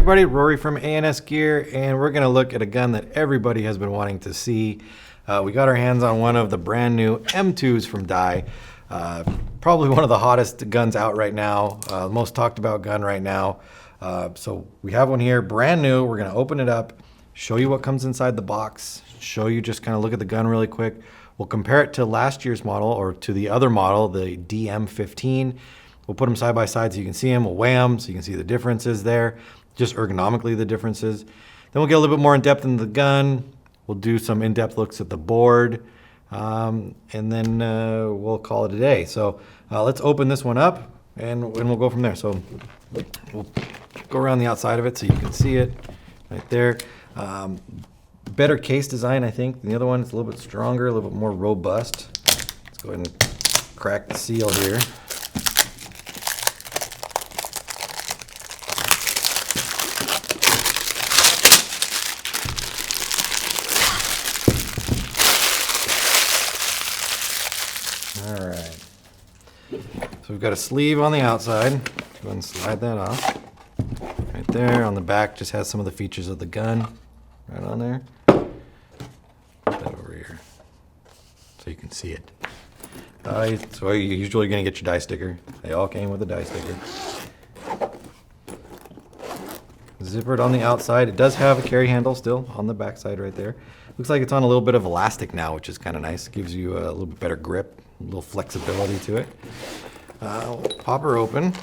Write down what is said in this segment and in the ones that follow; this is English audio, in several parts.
everybody, Rory from ANS Gear, and we're going to look at a gun that everybody has been wanting to see. We got our hands on one of the brand new M2s from Dye. Probably one of the hottest guns out right now, most talked about gun right now. So we have one here, brand new. We're going to open it up, show you what comes inside the box, show you just kind of look at the gun really quick. We'll compare it to last year's model or to the other model, the DM15. We'll put them side by side so you can see them. We'll weigh them so you can see the differences there, just ergonomically the differences. Then we'll get a little bit more in depth into the gun. We'll do some in-depth looks at the board, and then we'll call it a day. So let's open this one up and we'll go from there. So we'll go around the outside of it so you can see it right there. Better case design, I think, than the other one. It's a little bit stronger, a little bit more robust. Let's go ahead and crack the seal here. All right. So we've got a sleeve on the outside. Go ahead and slide that off. Right there. On the back just has some of the features of the gun right on there. Put that over here so you can see it. So you're usually going to get your die sticker. They all came with a die sticker. Zippered on the outside. It does have a carry handle still on the back side right there. Looks like it's on a little bit of elastic now, which is kind of nice. Gives you a little bit better grip, a little flexibility to it. We'll pop her open.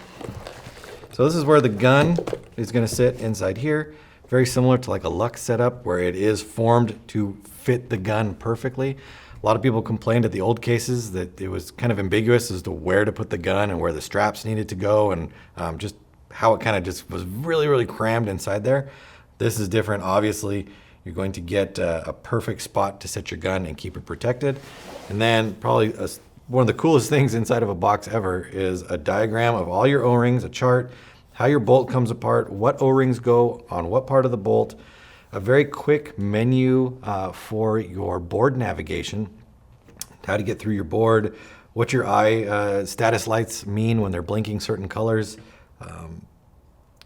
So this is where the gun is going to sit inside here. Very similar to like a Lux setup where it is formed to fit the gun perfectly. A lot of people complained at the old cases that it was kind of ambiguous as to where to put the gun and where the straps needed to go, and just how it kind of just was really, really crammed inside there. This is different. Obviously, you're going to get a perfect spot to set your gun and keep it protected. And then probably one of the coolest things inside of a box ever is a diagram of all your O-rings, a chart, how your bolt comes apart, what O-rings go on what part of the bolt, a very quick menu for your board navigation, how to get through your board, what your eye status lights mean when they're blinking certain colors.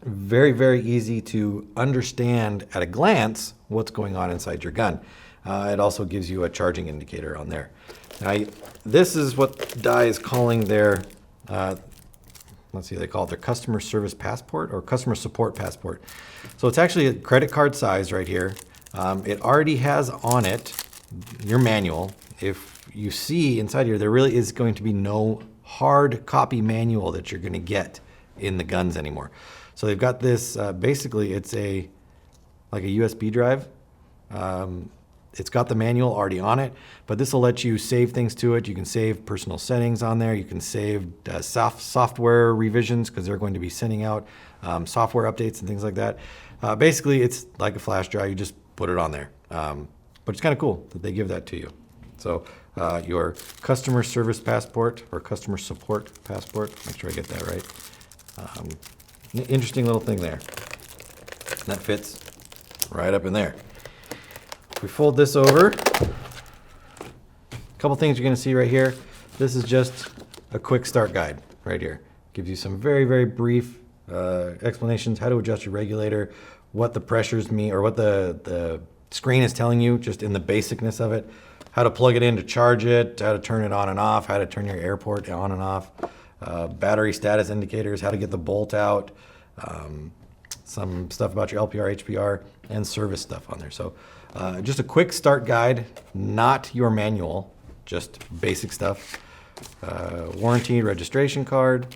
Very, very easy to understand at a glance what's going on inside your gun. It also gives you a charging indicator on there. Now, this is what Dye is calling their, let's see, they call it their customer service passport or customer support passport. So it's actually a credit card size right here. It already has on it your manual. If you see inside here, there really is going to be no hard copy manual that you're going to get in the guns anymore. So they've got this, basically it's like a USB drive. It's got the manual already on it, but this will let you save things to it. You can save personal settings on there. You can save software revisions because they're going to be sending out software updates and things like that. Basically, it's like a flash drive. You just put it on there. But it's kind of cool that they give that to you. So your customer service passport or customer support passport, make sure I get that right. Interesting little thing there. That fits right up in there. If we fold this over, a couple things you're going to see right here. This is just a quick start guide right here. Gives you some very, very brief explanations, how to adjust your regulator, what the pressures mean, or what the screen is telling you, just in the basicness of it, how to plug it in to charge it, how to turn it on and off, how to turn your airport on and off, battery status indicators, how to get the bolt out, some stuff about your LPR, HPR, and service stuff on there. So just a quick start guide, not your manual, just basic stuff. Warranty, registration card,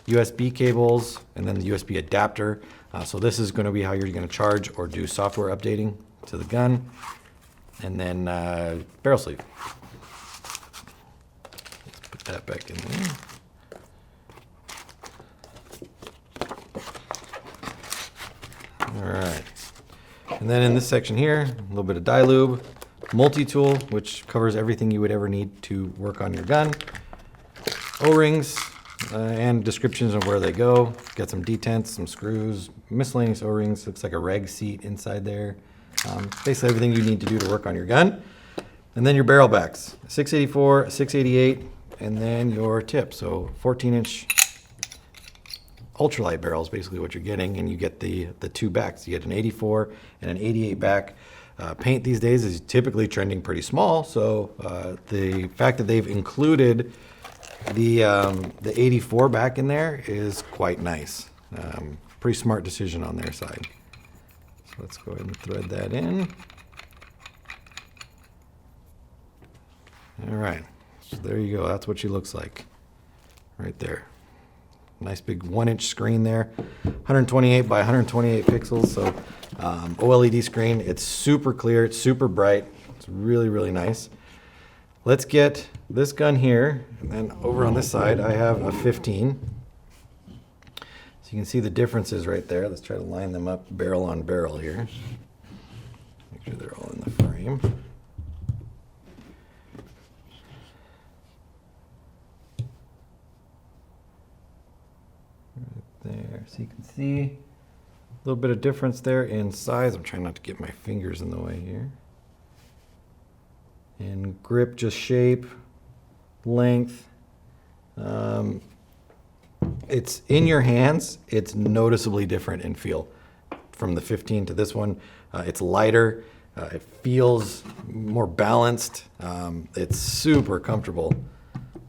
USB cables, and then the USB adapter. So this is going to be how you're going to charge or do software updating to the gun. And then barrel sleeve. Let's put that back in there. All right. And then in this section here, a little bit of dye lube, multi-tool, which covers everything you would ever need to work on your gun, O-rings, and descriptions of where they go. Got some detents, some screws, miscellaneous O-rings. Looks like a reg seat inside there. Basically everything you need to do to work on your gun. And then your barrel backs, 684, 688, and then your tip. So 14-inch ultralight barrel is basically what you're getting, and you get the two backs. You get an 84 and an 88 back. Paint these days is typically trending pretty small, so the fact that they've included the 84 back in there is quite nice. Pretty smart decision on their side. So let's go ahead and thread that in. All right, so there you go. That's what she looks like right there. Nice big 1-inch screen there, 128 by 128 pixels. So OLED screen. It's super clear. It's super bright. It's really, really nice. Let's get this gun here, and then over on this side, I have a 15. So you can see the differences right there. Let's try to line them up barrel on barrel here. Make sure they're all in the frame. There, so you can see a little bit of difference there in size. I'm trying not to get my fingers in the way here. And grip, just shape, length. It's in your hands, it's noticeably different in feel from the 15 to this one. It's lighter, it feels more balanced. It's super comfortable.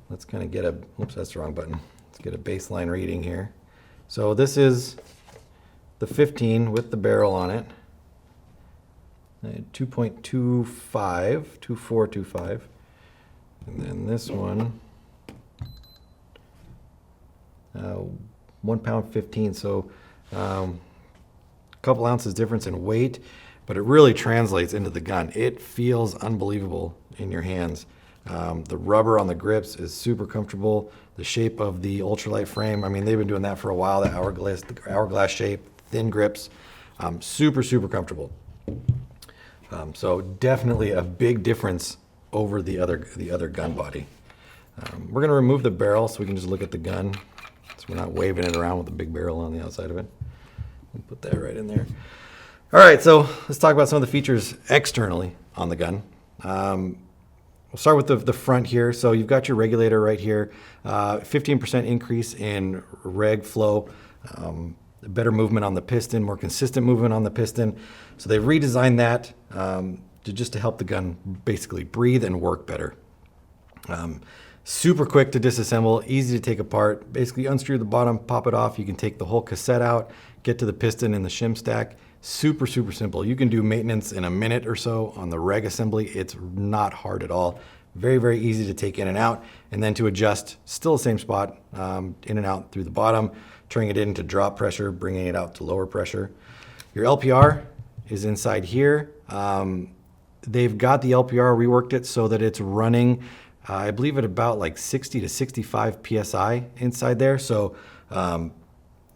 Let's kind of get a, oops, that's the wrong button. Let's get a baseline reading here. So this is the 15 with the barrel on it. 2.25, 2425. And then this one, 1 pound 15. So a couple ounces difference in weight, but it really translates into the gun. It feels unbelievable in your hands. The rubber on the grips is super comfortable. The shape of the ultralight frame, I mean, they've been doing that for a while, the hourglass shape, thin grips, super, super comfortable. So definitely a big difference over the other gun body. We're gonna remove the barrel so we can just look at the gun, so we're not waving it around with a big barrel on the outside of it. We'll put that right in there. All right, so let's talk about some of the features externally on the gun. We'll start with the front here. So you've got your regulator right here, 15% increase in reg flow, better movement on the piston, more consistent movement on the piston. So they've redesigned that just to help the gun basically breathe and work better. Super quick to disassemble, easy to take apart. Basically unscrew the bottom, pop it off. You can take the whole cassette out, get to the piston in the shim stack. Super, super simple. You can do maintenance in a minute or so on the reg assembly. It's not hard at all. Very, very easy to take in and out, and then to adjust, still the same spot, in and out through the bottom, turning it into drop pressure, bringing it out to lower pressure. Your LPR is inside here. They've got the LPR reworked it so that it's running, I believe at about like 60 to 65 PSI inside there. So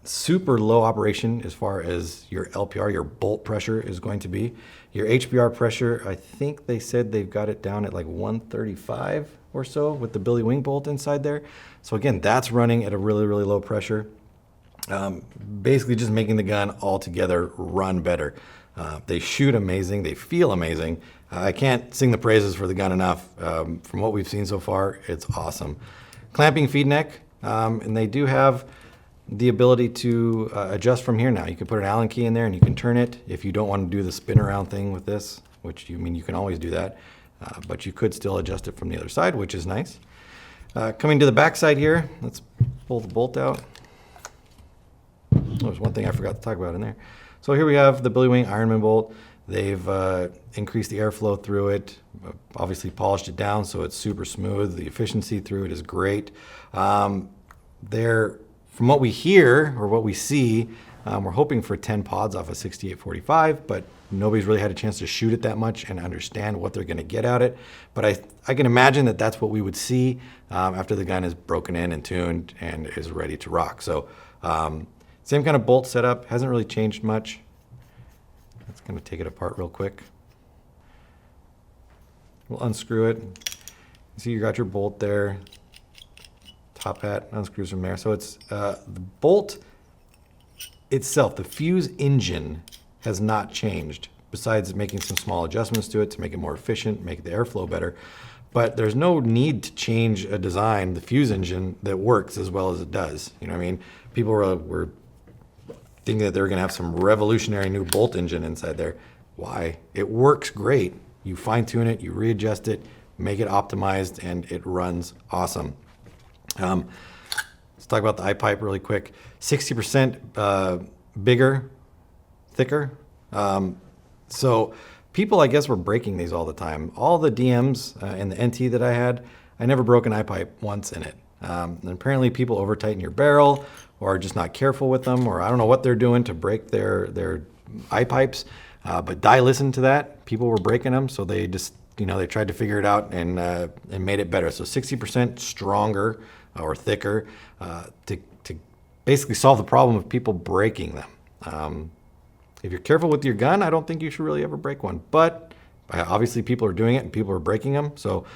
super low operation as far as your LPR, your bolt pressure is going to be. Your HPR pressure, I think they said they've got it down at like 135 or so with the Billy Wing bolt inside there. So again, that's running at a really, really low pressure. Basically just making the gun altogether run better. They shoot amazing, they feel amazing. I can't sing the praises for the gun enough. From what we've seen so far, it's awesome. Clamping feed neck, and they do have the ability to adjust from here now. You can put an Allen key in there and you can turn it if you don't want to do the spin around thing with this, which you can always do that, but you could still adjust it from the other side, which is nice. Coming to the back side here, let's pull the bolt out. Oh, there's one thing I forgot to talk about in there. So here we have the Billy Wing Ironman bolt. They've increased the airflow through it, obviously polished it down so it's super smooth. The efficiency through it is great. From what we hear or what we see, we're hoping for 10 pods off a 6845, but nobody's really had a chance to shoot it that much and understand what they're gonna get at it. But I can imagine that that's what we would see after the gun is broken in and tuned and is ready to rock. So same kind of bolt setup, hasn't really changed much. Let's kind of take it apart real quick. We'll unscrew it. See, you got your bolt there. Top hat unscrews from there. So it's the bolt itself, the fuse engine has not changed, besides making some small adjustments to it to make it more efficient, make the airflow better. but there's no need to change a design, the fuse engine, that works as well as it does. You know what I mean? People were thinking that they were going to have some revolutionary new bolt engine inside there. Why? It works great. You fine tune it, you readjust it, make it optimized, and it runs awesome. Let's talk about the eye pipe really quick. 60% bigger, thicker. So people, I guess, were breaking these all the time. All the DMs and the NT that I had, I never broke an eye pipe once in it. And apparently people over tighten your barrel or are just not careful with them, or I don't know what they're doing to break their eye pipes. But Dye listened to that. People were breaking them, so they just, they tried to figure it out and made it better. So 60% stronger or thicker to basically solve the problem of people breaking them. If you're careful with your gun, I don't think you should really ever break one. But obviously people are doing it and people are breaking them, so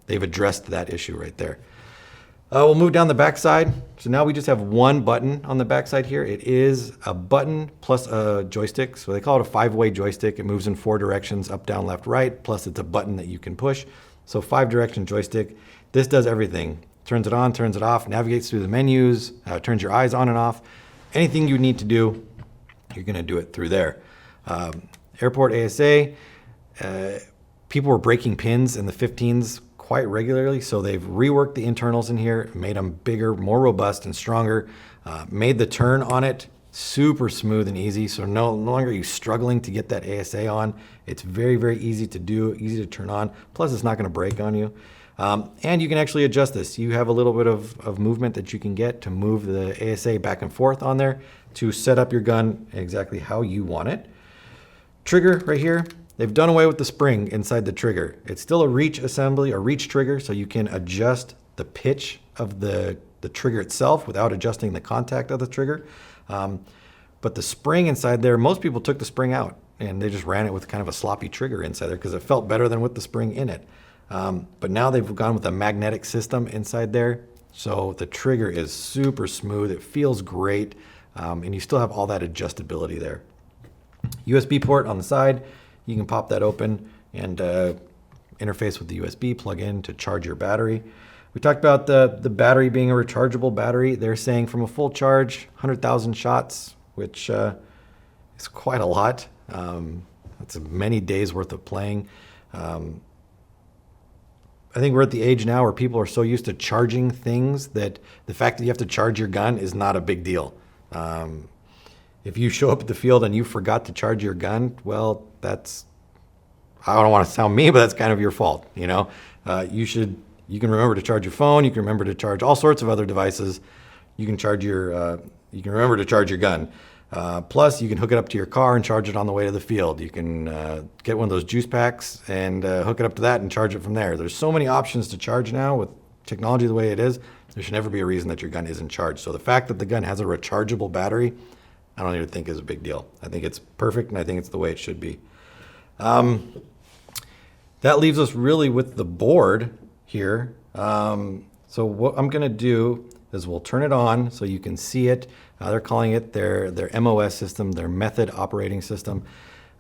they've addressed that issue right there. We'll move down the back side. So now we just have one button on the back side here. It is a button plus a joystick. So they call it a 5-way joystick. It moves in 4 directions, up, down, left, right, plus it's a button that you can push. So 5-direction joystick. This does everything. Turns it on, turns it off, navigates through the menus, turns your eyes on and off. Anything you need to do, you're gonna do it through there. Airport ASA, people were breaking pins in the 15s quite regularly, so they've reworked the internals in here, made them bigger, more robust and stronger, made the turn on it super smooth and easy, so no longer are you struggling to get that ASA on. It's very, very easy to do, easy to turn on, plus it's not gonna break on you. And you can actually adjust this. You have a little bit of movement that you can get to move the ASA back and forth on there to set up your gun exactly how you want it. Trigger right here. They've done away with the spring inside the trigger. It's still a reach assembly, a reach trigger, so you can adjust the pitch of the trigger itself without adjusting the contact of the trigger. But the spring inside there, most people took the spring out and they just ran it with kind of a sloppy trigger inside there because it felt better than with the spring in it. But now they've gone with a magnetic system inside there, so the trigger is super smooth. It feels great, and you still have all that adjustability there. USB port on the side. You can pop that open and interface with the USB, plug in to charge your battery. We talked about the battery being a rechargeable battery. They're saying from a full charge, 100,000 shots, which is quite a lot. That's many days worth of playing. I think we're at the age now where people are so used to charging things that the fact that you have to charge your gun is not a big deal. If you show up at the field and you forgot to charge your gun, well, I don't want to sound mean, but that's kind of your fault. You can remember to charge your phone. You can remember to charge all sorts of other devices. You can remember to charge your gun. Plus, you can hook it up to your car and charge it on the way to the field. You can get one of those juice packs and hook it up to that and charge it from there. There's so many options to charge now with technology the way it is. There should never be a reason that your gun isn't charged. So the fact that the gun has a rechargeable battery, I don't even think is a big deal. I think it's perfect, and I think it's the way it should be. That leaves us really with the board here. So what I'm gonna do is we'll turn it on so you can see it. They're calling it their MOS system, their method operating system.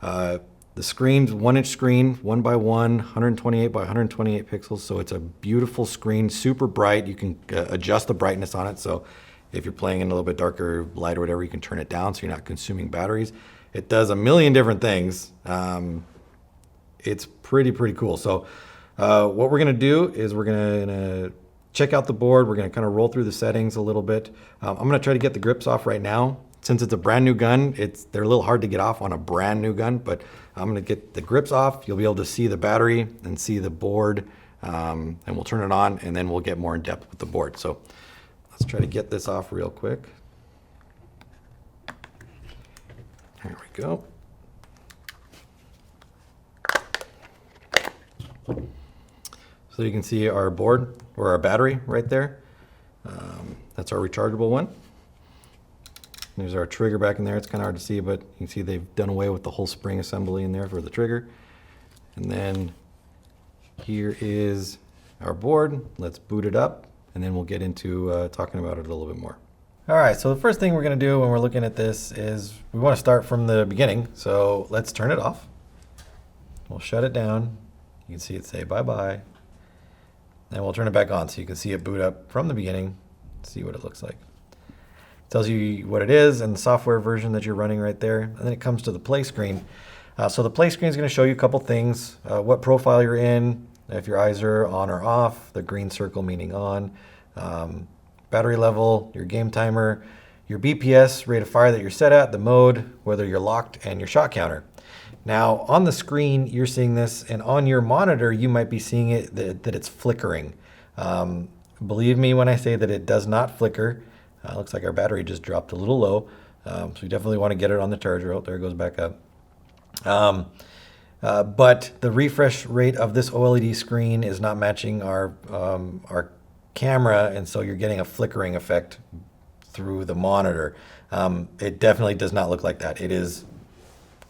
The screen's 1-inch screen, 1x1, 128 by 128 pixels. So it's a beautiful screen, super bright. You can adjust the brightness on it. So if you're playing in a little bit darker light or whatever, you can turn it down so you're not consuming batteries. It does a million different things. It's pretty cool. So what we're gonna do is we're gonna check out the board. We're gonna kind of roll through the settings a little bit. I'm gonna try to get the grips off right now. Since it's a brand new gun, they're a little hard to get off on a brand new gun, but I'm gonna get the grips off. You'll be able to see the battery and see the board, and we'll turn it on and then we'll get more in depth with the board. So let's try to get this off real quick. There we go. So you can see our board or our battery right there. That's our rechargeable one. There's our trigger back in there. It's kind of hard to see, but you can see they've done away with the whole spring assembly in there for the trigger. And then here is our board. Let's boot it up, and then we'll get into talking about it a little bit more. All right, so the first thing we're gonna do when we're looking at this is we wanna start from the beginning. So let's turn it off. We'll shut it down. You can see it say bye-bye. And we'll turn it back on so you can see it boot up from the beginning, see what it looks like. It tells you what it is and the software version that you're running right there. And then it comes to the play screen. So the play screen is going to show you a couple things, what profile you're in, if your eyes are on or off, the green circle meaning on, battery level, your game timer, your BPS, rate of fire that you're set at, the mode, whether you're locked, and your shot counter. Now on the screen, you're seeing this, and on your monitor, you might be seeing it that it's flickering. Believe me when I say that it does not flicker. Looks like our battery just dropped a little low, so you definitely want to get it on the charger. Oh, there it goes back up. But the refresh rate of this OLED screen is not matching our camera, and so you're getting a flickering effect through the monitor. It definitely does not look like that. It is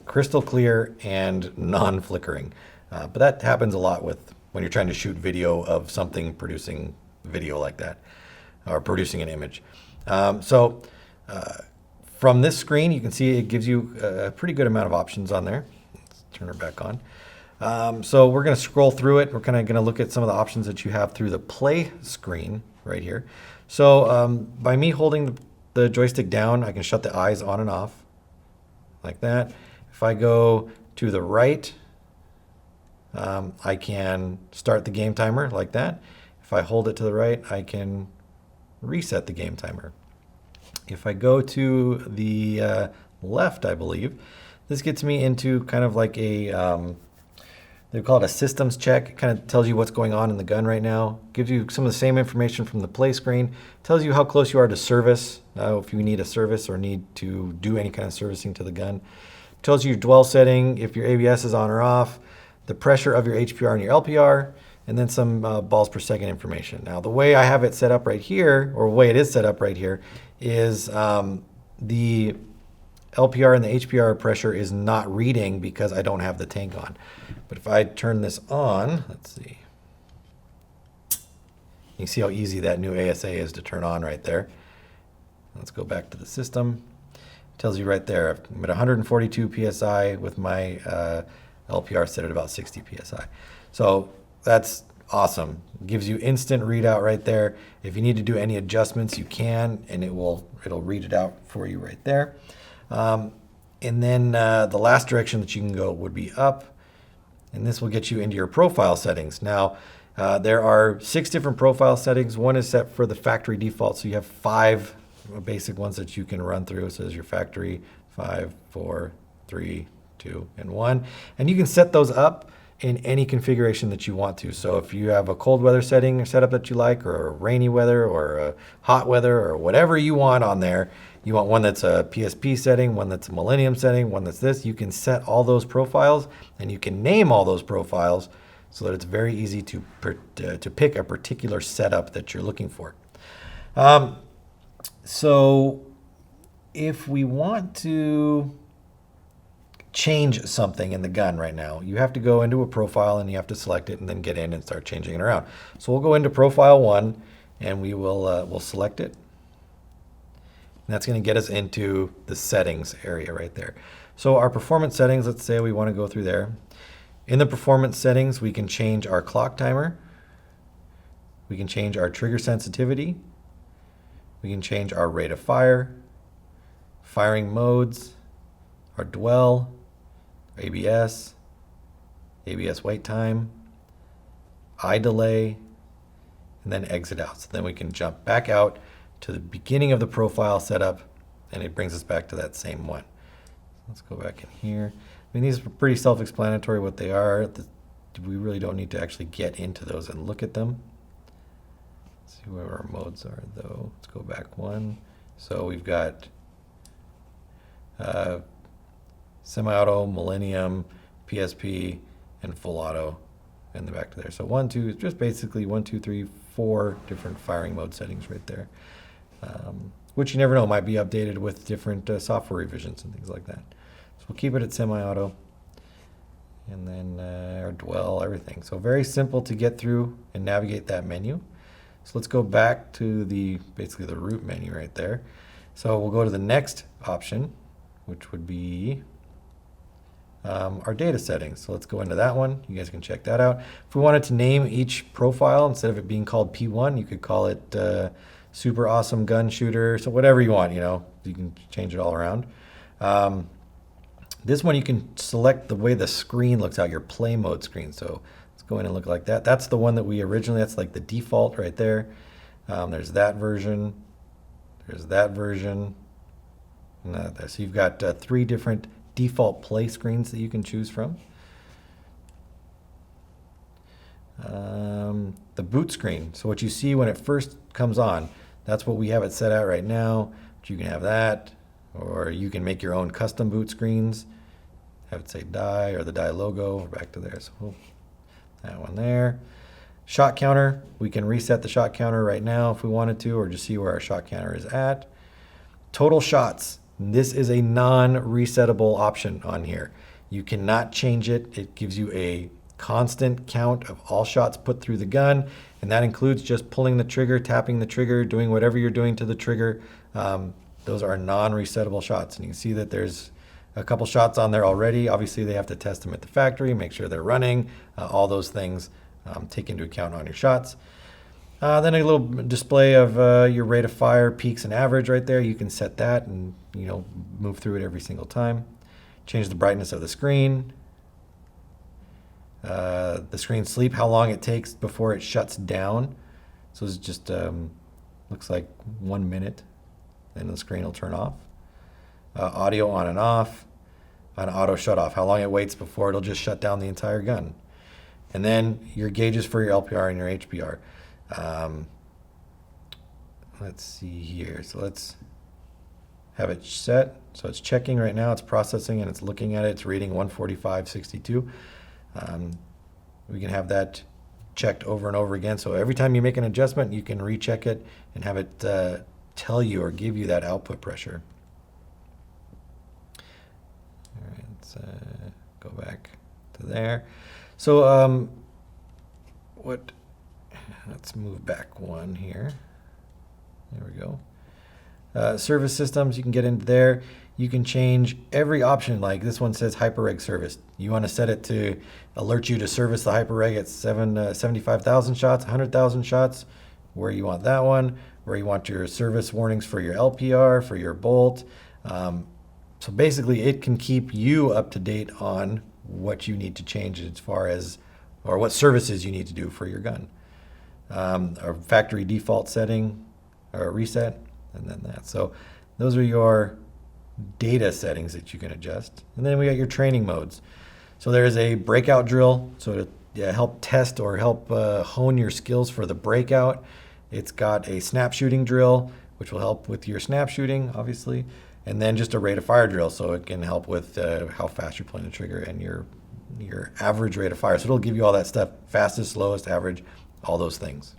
crystal clear and non-flickering. But that happens a lot when you're trying to shoot video of something producing video like that, or producing an image. From this screen, you can see it gives you a pretty good amount of options on there. Let's turn her back on. So we're going to scroll through it. We're kind of going to look at some of the options that you have through the play screen right here. So by me holding the joystick down, I can shut the eyes on and off like that. If I go to the right, I can start the game timer like that. If I hold it to the right, I can reset the game timer. If I go to the left, I believe, this gets me into kind of like a, they call it a systems check. It kind of tells you what's going on in the gun right now. Gives you some of the same information from the play screen. Tells you how close you are to service, if you need a service or need to do any kind of servicing to the gun. Tells you your dwell setting, if your ABS is on or off, the pressure of your HPR and your LPR, and then some balls per second information. Now, the way I have it set up right here, or the way it is set up right here, is the LPR and the HPR pressure is not reading because I don't have the tank on. But if I turn this on, let's see. You can see how easy that new ASA is to turn on right there. Let's go back to the system. It tells you right there, I'm at 142 PSI with my LPR set at about 60 PSI. So that's awesome. It gives you instant readout right there. If you need to do any adjustments, you can, and it'll read it out for you right there. And then the last direction that you can go would be up, and this will get you into your profile settings. Now, there are 6 different profile settings. One is set for the factory default, so you have 5 basic ones that you can run through. It says your factory 5, 4, 3, 2, and 1. And you can set those up in any configuration that you want to. So if you have a cold weather setting or setup that you like, or a rainy weather, or a hot weather, or whatever you want on there, you want one that's a PSP setting, one that's a Millennium setting, one that's this, you can set all those profiles, and you can name all those profiles so that it's very easy to pick a particular setup that you're looking for. So if we want to change something in the gun right now, you have to go into a profile and you have to select it and then get in and start changing it around. So we'll go into profile 1 and we will we'll select it. And that's going to get us into the settings area right there. So our performance settings, let's say we want to go through there. In the performance settings, we can change our clock timer. We can change our trigger sensitivity. We can change our rate of fire, firing modes, our dwell, ABS, ABS wait time, eye delay, and then exit out. So then we can jump back out to the beginning of the profile setup, and it brings us back to that same one. Let's go back in here. I mean, these are pretty self-explanatory what they are. We really don't need to actually get into those and look at them. Let's see where our modes are, though. Let's go back one. So we've got semi-auto, Millennium, PSP, and full auto in the back to there. So 1, 2, just basically 1, 2, 3, 4 different firing mode settings right there, which you never know, might be updated with different software revisions and things like that. So we'll keep it at semi-auto, and then our dwell, everything. So very simple to get through and navigate that menu. So let's go back to basically the root menu right there. So we'll go to the next option, which would be our data settings. So let's go into that one. You guys can check that out. If we wanted to name each profile, instead of it being called P1, you could call it Super Awesome Gun Shooter. So whatever you want, you can change it all around. This one you can select the way the screen looks out, your play mode screen. So let's go in and look like that. That's the one that we originally, that's like the default right there. There's that version. There's that version. And that there. So you've got 3 different default play screens that you can choose from. The boot screen. So what you see when it first comes on, that's what we have it set at right now. But you can have that, or you can make your own custom boot screens. Have it say die or the die logo. We're back to there. So that one there. Shot counter. We can reset the shot counter right now if we wanted to, or just see where our shot counter is at. Total shots. This is a non-resettable option on here. You cannot change it. It gives you a constant count of all shots put through the gun, and that includes just pulling the trigger, tapping the trigger, doing whatever you're doing to the trigger. Those are non-resettable shots, and you can see that there's a couple shots on there already. Obviously, they have to test them at the factory, make sure they're running, all those things take into account on your shots. Then a little display of your rate of fire, peaks and average right there. You can set that and move through it every single time. Change the brightness of the screen. The screen sleep, how long it takes before it shuts down. So it's just looks like 1 minute, then the screen will turn off. Audio on and off, an auto shut off, how long it waits before it'll just shut down the entire gun. And then your gauges for your LPR and your HPR. Let's see here. So let's have it set. So it's checking right now. It's processing and it's looking at it. It's reading 145.62. We can have that checked over and over again. So every time you make an adjustment, you can recheck it and have it tell you or give you that output pressure. All right, let's go back to there. So let's move back one here. There we go. Service systems, you can get into there. You can change every option. Like this one says hyperreg service. You want to set it to alert you to service the hyperreg at 75,000 shots, 100,000 shots, where you want that one, where you want your service warnings for your LPR, for your bolt. So basically it can keep you up to date on what you need to change as far as, or what services you need to do for your gun. A factory default setting or a reset, and then that. So those are your data settings that you can adjust. And then we got your training modes. So there's a breakout drill, so to help test or help hone your skills for the breakout. It's got a snap shooting drill, which will help with your snap shooting, obviously. And then just a rate of fire drill, so it can help with how fast you're pulling the trigger and your average rate of fire. So it'll give you all that stuff, fastest, slowest, average, all those things.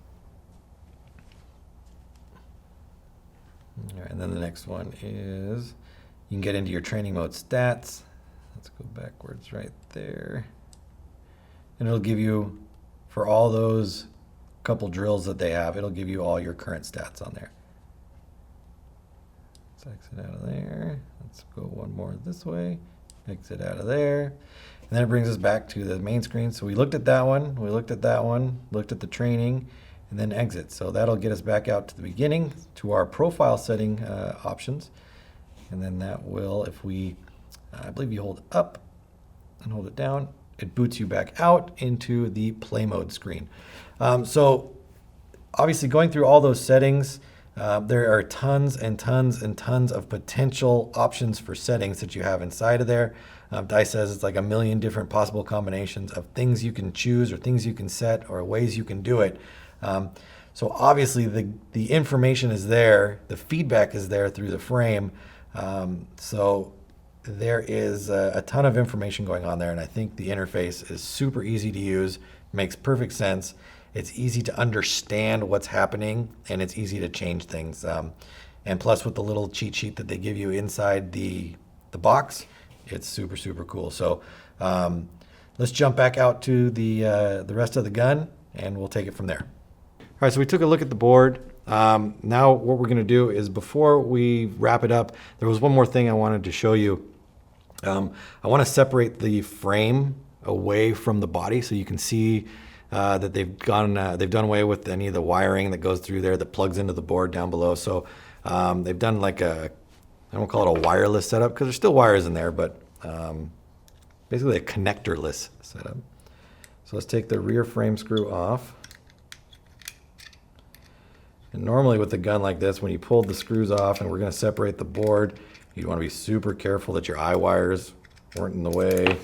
All right, and then the next one is you can get into your training mode stats. Let's go backwards right there. And it'll give you, for all those couple drills that they have, it'll give you all your current stats on there. Let's exit out of there. Let's go one more this way. Exit out of there. And then it brings us back to the main screen. So we looked at that one, we looked at that one, looked at the training, and then exit. So that'll get us back out to the beginning to our profile setting options. And then that will, if we, I believe you hold up and hold it down, it boots you back out into the play mode screen. So obviously going through all those settings, there are tons and tons and tons of potential options for settings that you have inside of there. Dice says it's like 1 million different possible combinations of things you can choose or things you can set or ways you can do it. So obviously the information is there, the feedback is there through the frame. So there is a ton of information going on there, and I think the interface is super easy to use, makes perfect sense. It's easy to understand what's happening, and it's easy to change things. And plus with the little cheat sheet that they give you inside the box, it's super, super cool. So let's jump back out to the rest of the gun, and we'll take it from there. All right, so we took a look at the board. Now what we're gonna do is, before we wrap it up, there was one more thing I wanted to show you. I want to separate the frame away from the body so you can see that they've done away with any of the wiring that goes through there that plugs into the board down below. So they've done like I don't call it a wireless setup because there's still wires in there, but basically a connectorless setup. So let's take the rear frame screw off. And normally with a gun like this, when you pulled the screws off and we're going to separate the board, you want to be super careful that your eye wires weren't in the way,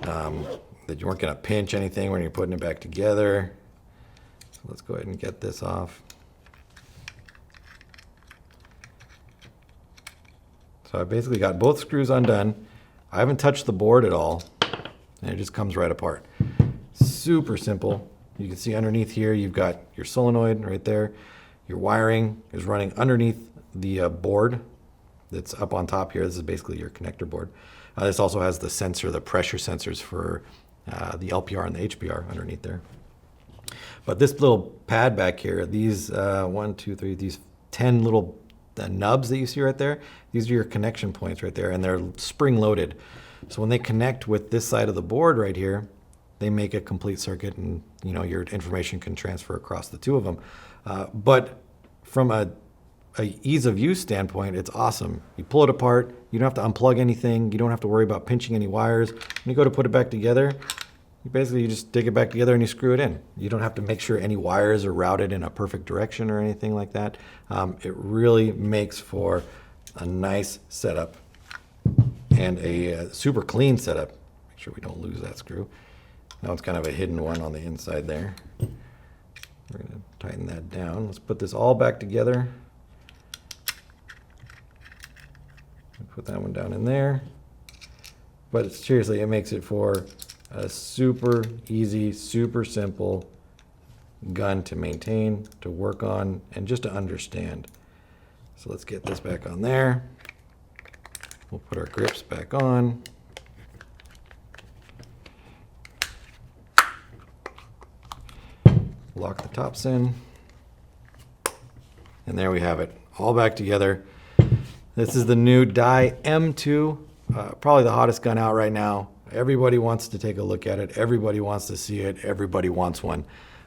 that you weren't going to pinch anything when you're putting it back together. So let's go ahead and get this off. So I basically got both screws undone. I haven't touched the board at all, and it just comes right apart. Super simple. You can see underneath here, you've got your solenoid right there. Your wiring is running underneath the board that's up on top here. This is basically your connector board. This also has the sensor, the pressure sensors for the LPR and the HPR underneath there. But this little pad back here, these these 10 little nubs that you see right there, these are your connection points right there, and they're spring loaded. So when they connect with this side of the board right here, they make a complete circuit, and your information can transfer across the two of them. But from a ease of use standpoint, it's awesome. You pull it apart, you don't have to unplug anything, you don't have to worry about pinching any wires. When you go to put it back together, you just dig it back together and you screw it in. You don't have to make sure any wires are routed in a perfect direction or anything like that. It really makes for a nice setup and a super clean setup. Make sure we don't lose that screw. Now it's kind of a hidden one on the inside there. We're going to tighten that down. Let's put this all back together. Put that one down in there. But seriously, it makes it for a super easy, super simple gun to maintain, to work on, and just to understand. So let's get this back on there. We'll put our grips back on. Lock the tops in. And there we have it, all back together. This is the new Dye M2, probably the hottest gun out right now. Everybody wants to take a look at it. Everybody wants to see it. Everybody wants one.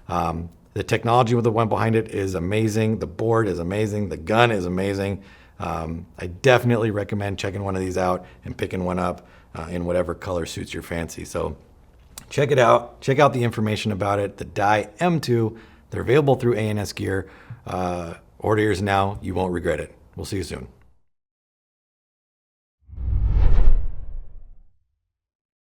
The technology with the one behind it is amazing. The board is amazing. The gun is amazing. I definitely recommend checking one of these out and picking one up in whatever color suits your fancy. So check it out. Check out the information about it. The Dye M2. They're available through A&S Gear. Order yours now. You won't regret it. We'll see you soon.